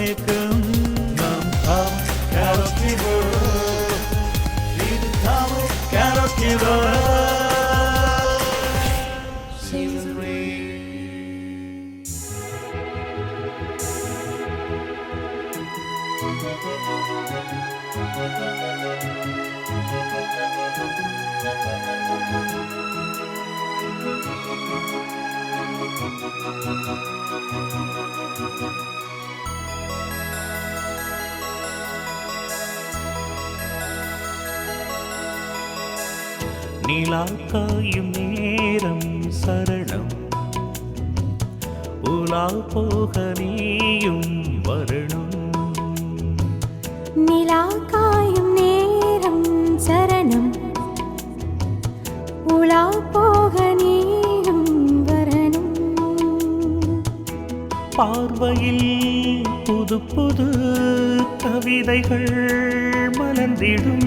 மயக்கம் நம் Tamil karaoke world. இது தமிழ் karaoke world. Season 3. நிலா காயும் நேரம் சரணம் உலா போக நீயும் வரணும். நிலா காயும் நேரம் சரணம் உலா போக நீயும் வரணும். பார்வையில் புது புது கவிதைகள் மலர்ந்திடும்.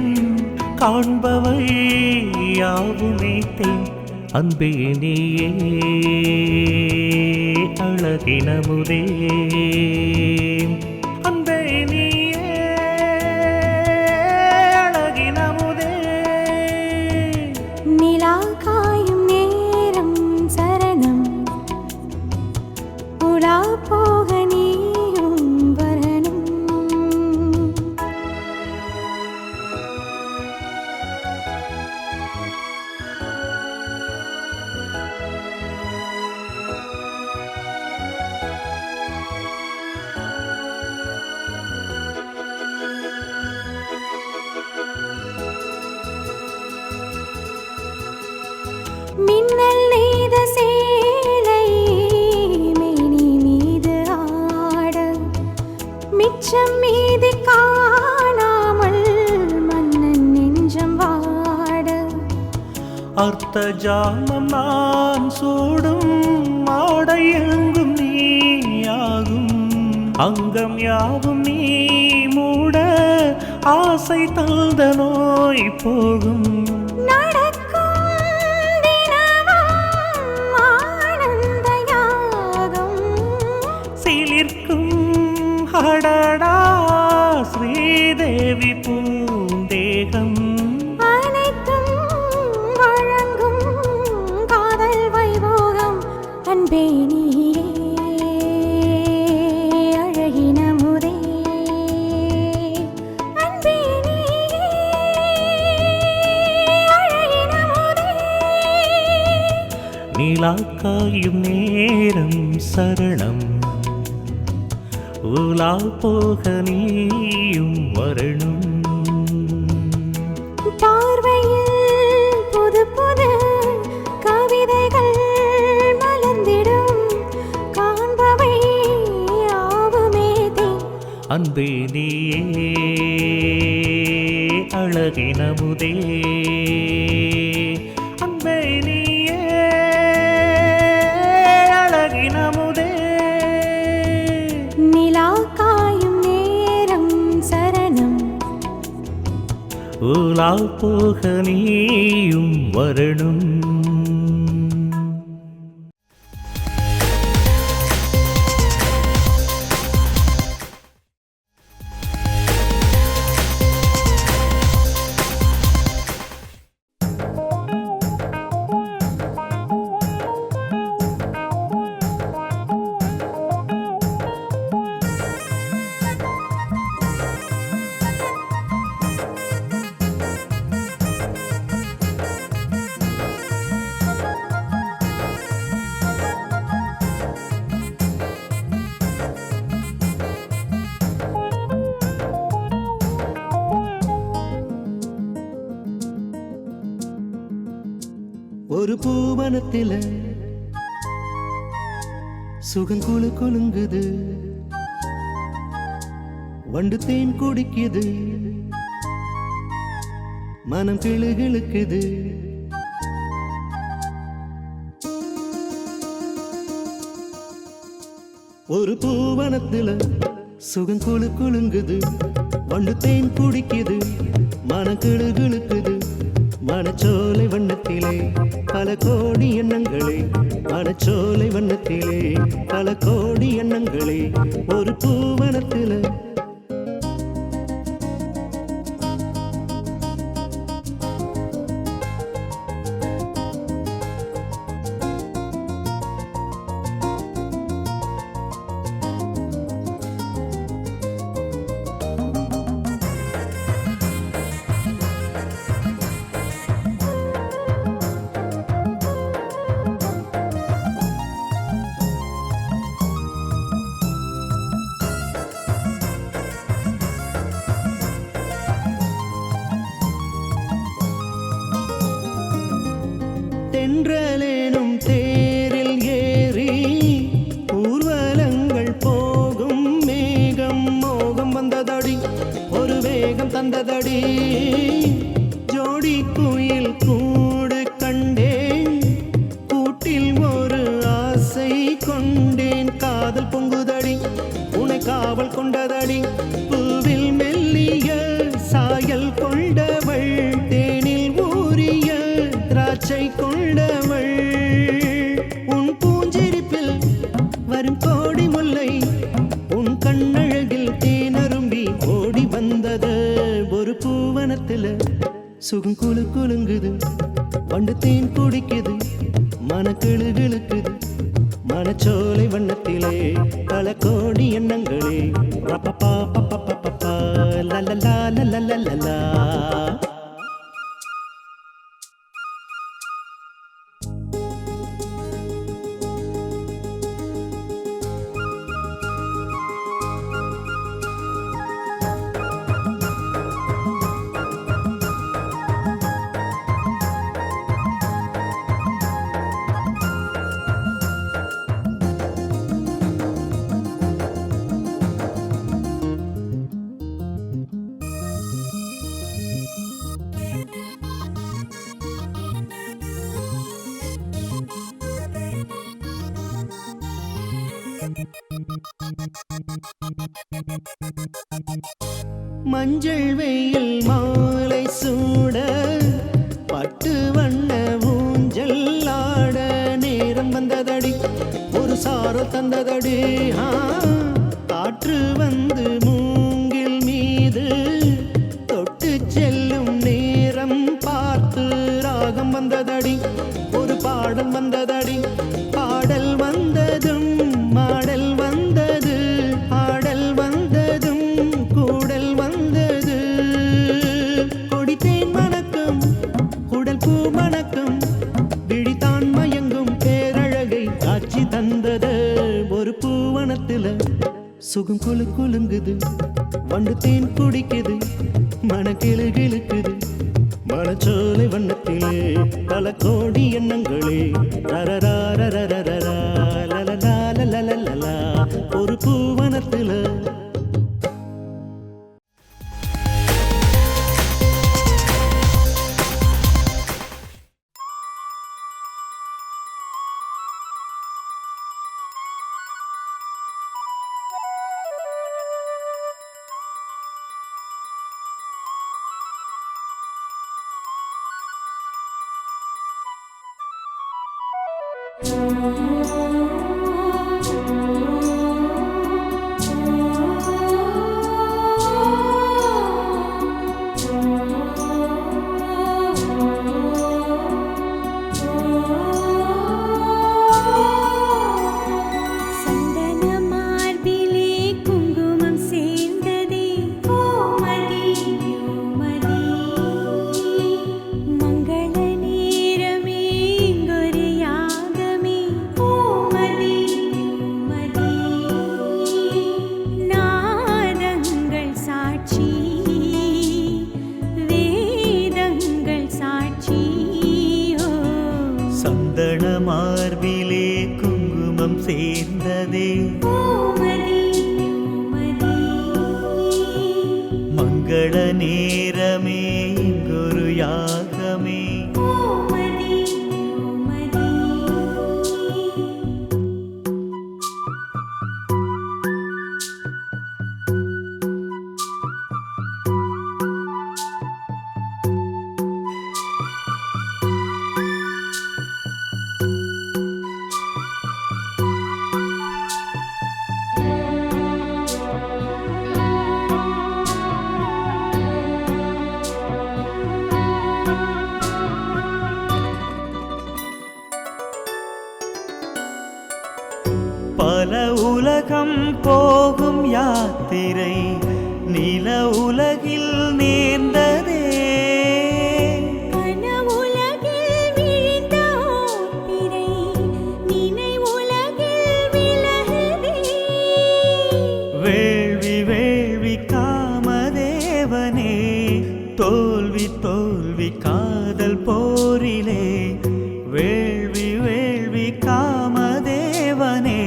காண்பவை யாவுமே தேன் அன்பே நீயே அழகினமுதே அன்பே நீயே அழகினமுதே. நிலா காயும் நேரம் சரணம் உலா போக நீயும் வரணும். மின்னல் நெய்த சேலை மேனி மீது ஆட மிச்சம் மீதி காணாமல் மன்னன் நெஞ்சம் வாட. அர்த்த ஜாமம் நான் சூடும் மாடை எங்கும் நீயாகும். அங்கம் யாவும் நீ மூட ஆசை தந்த நோய் போகும். அடடா ஸ்ரீதேவி பூந்தேகம் அனைத்தும் வழங்கும் காதல் வைபோகம் அன்பே நீயே அழகினமுதே அன்பே நீயே அழகினமுதே. நிலா காயும் நேரம் சரணம் உலா போக நீயும் வரணும். பார்வையில் புது புது கவிதைகள் மலர்ந்திடும். காண்பவை யாவுமே தேன் அன்பே நீயே அழகினமுதே அன்பே நீயே அழகினமுதே. நிலா காயும் நேரம் சரணம் உலா போக நீயும் வரணும். ஒரு பூவனத்தில சுகம் குழு குலுங்குது. வண்டு தேன் குடிக்குது. மனம் கிளுகிழுக்குது. ஒரு பூவனத்தில சுகம் குழு குலுங்குது. வண்டு தேன் குடிக்குது. மனம் கிளுகிழுக்குது. மனச்சோலை வண்ணத்திலே பல கோடி எண்ணங்களே மனச்சோலை வண்ணத்திலே பல கோடி எண்ணங்களே ஒரு பூவனத்தில தென்றலேனும் தேரில் ஏறி ஊர்வலங்கள் போகும் மேகம் மோகம் வந்ததடி ஒரு வேகம் தந்ததடி ஜோடி குயில் கூடு கண்டேன் கூட்டில் ஒரு ஆசை கொண்டேன் காதல் பொங்குதடி உனை காவல் கொண்டதடி பூவில் மெல்லிய சாயல் கொண்டவள் தேனில் ஊறிய திராட்சை கொண்டவள் உன் பூஞ்சிரிப்பில் வரும் கோடி முல்லை உன் கண்ணழகில் தேனரும்பி ஓடி வந்தது ஒரு பூவனத்தில சுகம் குழு குலுங்குது வண்டு தேன் குடிக்குது மனக்கிளு கிளுக்குது மனச்சோலை வண்ணத்திலே பல கோடி எண்ணங்களே பப்பா பப்பா பப்பா லலலா லலலலலா மஞ்சள் வெயில் மாலை சூட பட்டு வண்ண ஊஞ்சல் ஆட நேரம் வந்ததடி ஒரு சாரல் தந்ததடி காற்று வந்து மூங்கில் மீது தொட்டு செல்லும் நேரம் பார்த்து ராகம் வந்ததடி ஒரு பாடல் வந்ததடி பாடல் வந்ததும் மாடல் வந்தது ஆடல் வந்ததும் கூடல் வந்தது கொடித்தேன் மணக்கும் குடல் பூ மணக்கும் விழித்தான் மயங்கும் பேரழகை காட்சி தந்தது ஒரு பூவனத்தில சுகம் குழு குலுங்குது வண்டு தேன் குடிக்குது மனக்கிளு கிளுக்குது மனச்சோலை வண்ணத்திலே பல கோடி எண்ணங்களே ரரரரரரரரா லலலா லலலலலா ஒரு பூவனத்தில மார்பிலே குங்குமம் சேர்ந்ததே மங்கள நேரமே இங்கொரு யாகமே போகும் யாத்திரை நில உலகில் நேர்ந்ததே. கனவுலகில் வீழ்ந்த ஓர் நினைவுலகில் விலகுதே. வேள்வி வேள்வி காமதேவனே, தோல்வி தோல்வி காதல் போரிலே. வேள்வி வேள்வி காமதேவனே,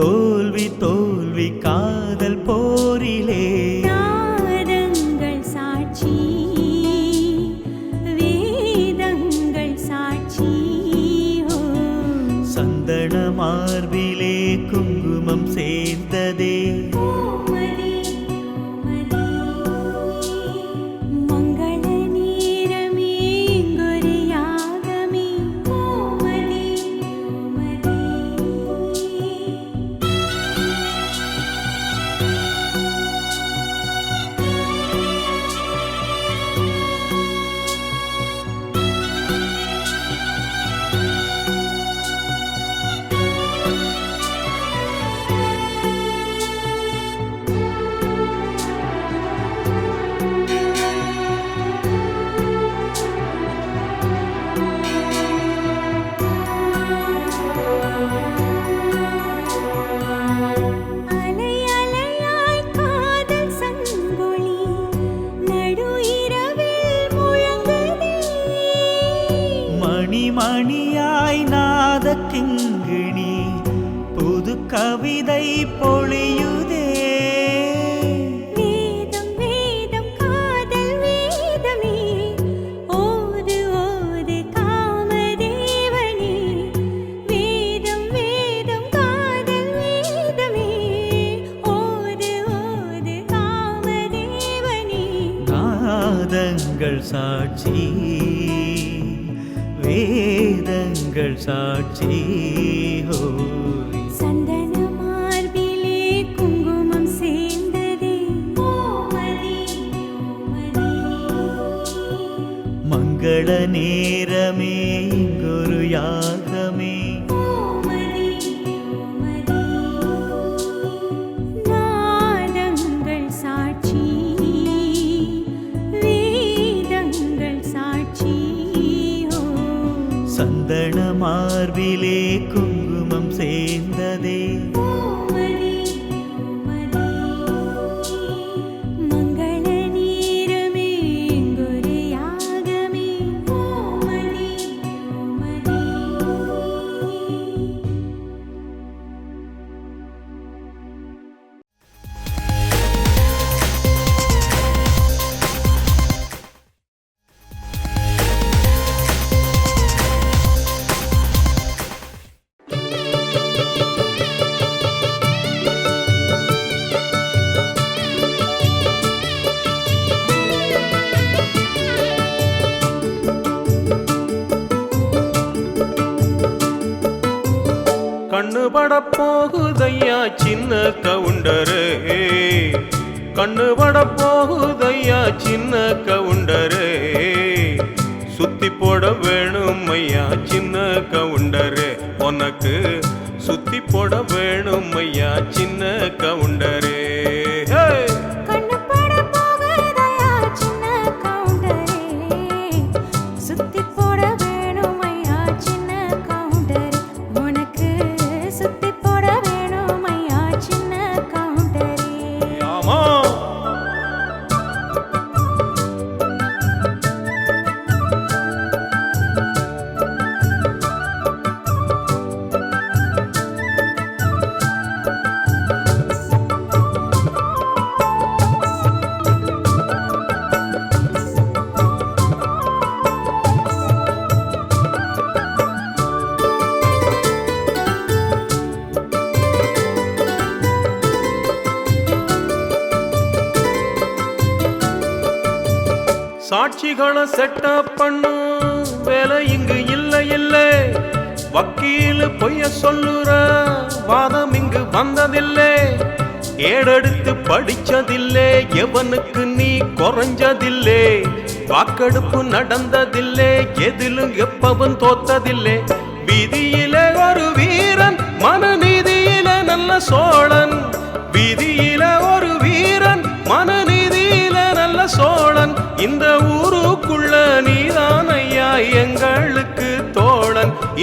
தோல்வி தோல்வி காதல் போரிலே. நாதங்கள் சாட்சி, வேதங்கள் சாட்சி. சந்தன மார்பிலே குங்குமம் சேர்ந்ததே. கோமதி மங்கள நேரமே இங்கொரு யாகமே. கோமதி அலை அலையாய் காதல் சங்கொலி நடு இரவில் முழங்குதே. மணி மணியாய் நாத கிங்கிணி புது கவிதை பொழியுதே. வேதம் வேதம் காதல் வேதமே, ஓது ஓது காமதேவனே. வேதம் வேதம் காதல் வேதமே, ஓது ஓது காமதேவனே. நாதங்கள் சாட்சி, வேதங்கள் சாட்சி. ஹோய் சந்தன மார்பிலே குங்குமம் சேர்ந்ததே. கோமதி மங்கள நேரமே இங்கொரு யாகமே. கோமதி நாதங்கள் சாட்சி, வேதங்கள் சாட்சி. சந்தன மார்பிலே குங்குமம் சேர்ந்ததே. கோமதி மங்கள நேரமே இங்கொரு யாகமே. கோமதி கண்ணு பட போகுதையா சின்ன கவுண்டரு, கண்ணு பட போகுதையா சின்ன கவுண்டரு. சுத்தி போட வேணும் ஐயா சின்ன கவுண்டரு, உனக்கு சுத்தி போட வேணும் ஐயா சின்ன கவுண்டரு. கண்ணு பட போகுதையா சின்ன கவுண்டரே, சுத்தி போட வேணும் ஐயா சின்ன கவுண்டரே. உனக்கு சுத்தி போட வேணும் ஐயா சின்ன கவுண்டரே. ஆமா சாட்சிகளை செட்டப் பண்ணு வேலை இங்கு இல்லை இல்லை. வக்கீல் பொய்ய சொல்லுற வாதம் இங்கு வந்ததில்லை. ஏடெடுத்து படிச்சதில்லை, எவனுக்கு நீ குறைஞ்சதில்லை. வாக்கெடுப்பு நடந்ததில்லை, எதிலும் எப்பவும் தோத்ததில்லை. வீதியிலே ஒரு வீரன், மனநீதியிலே நல்ல சோழன்.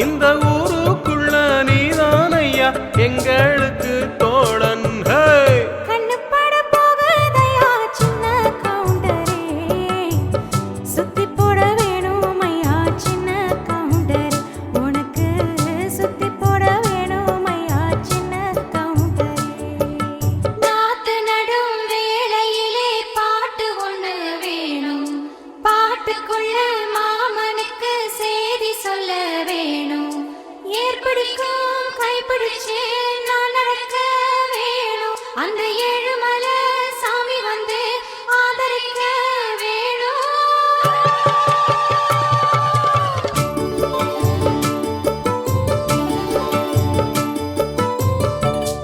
இந்த ஊருக்குள்ள நீதான் ஐயா எங்களுக்கு தோழன். ஹே! கண்ணு பட போகுதையா சின்ன கவுண்டரே, சுத்தி போட வேணும் ஐயா சின்ன கவுண்டரே, உனக்கு சுத்தி போட வேணும் ஐயா சின்ன கவுண்டரே. நாத்து நடும் வேளையிலே பாட்டு ஒண்ணு வேணும், பாட்டுக்குள்ள மாமனுக்கு செய்தி சொல்ல வேணும், ஏற்படுக்கும் கைப்பிடிச்சு நான் நடக்க வேணும், அந்த ஏழுமலை சாமி வந்து ஆதரிக்க வேணும்.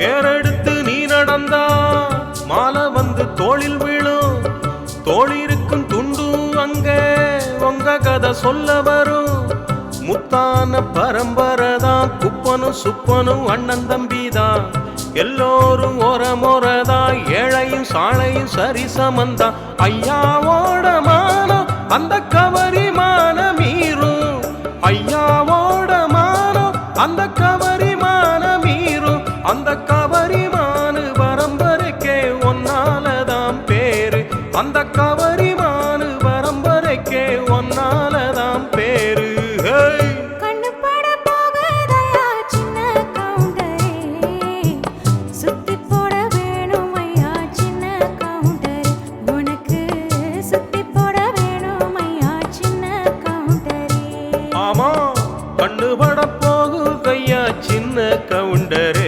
ஏறெடுத்து நீ நடந்தா மாலை வந்து தோளில் விழும், தோளிருக்கும் துண்டு அங்கே உங்க கதை சொல்ல வரும். முத்தான பரம்பரைதான் குப்பனும் சுப்பனும் அண்ணன் தம்பிதான், எல்லோரும் ஒரமுறைதான், ஏழையும் சாழையும் சரிசமந்தான். ஐயாவோட மானம் அந்த கவரி மான மீறும், ஐயாவோட மானம் அந்த கவரி மான மீறும், அந்த கவரி மானு பரம்பரைக்கே ஒன்னாலதான் பேரு, அந்த கவரி மானு பரம்பரைக்கே ஒன்னாலதான் பேரு. ஹே! கண்ணு பட போகுதையா சின்ன கவுண்டரே, சுத்தி போட வேணும் ஐயா சின்ன கவுண்டரே, உனக்கு சுத்தி போட வேணும் ஐயா சின்ன கவுண்டரே. ஆமா கண்ணுபட போகுதையா சின்ன கவுண்டரே.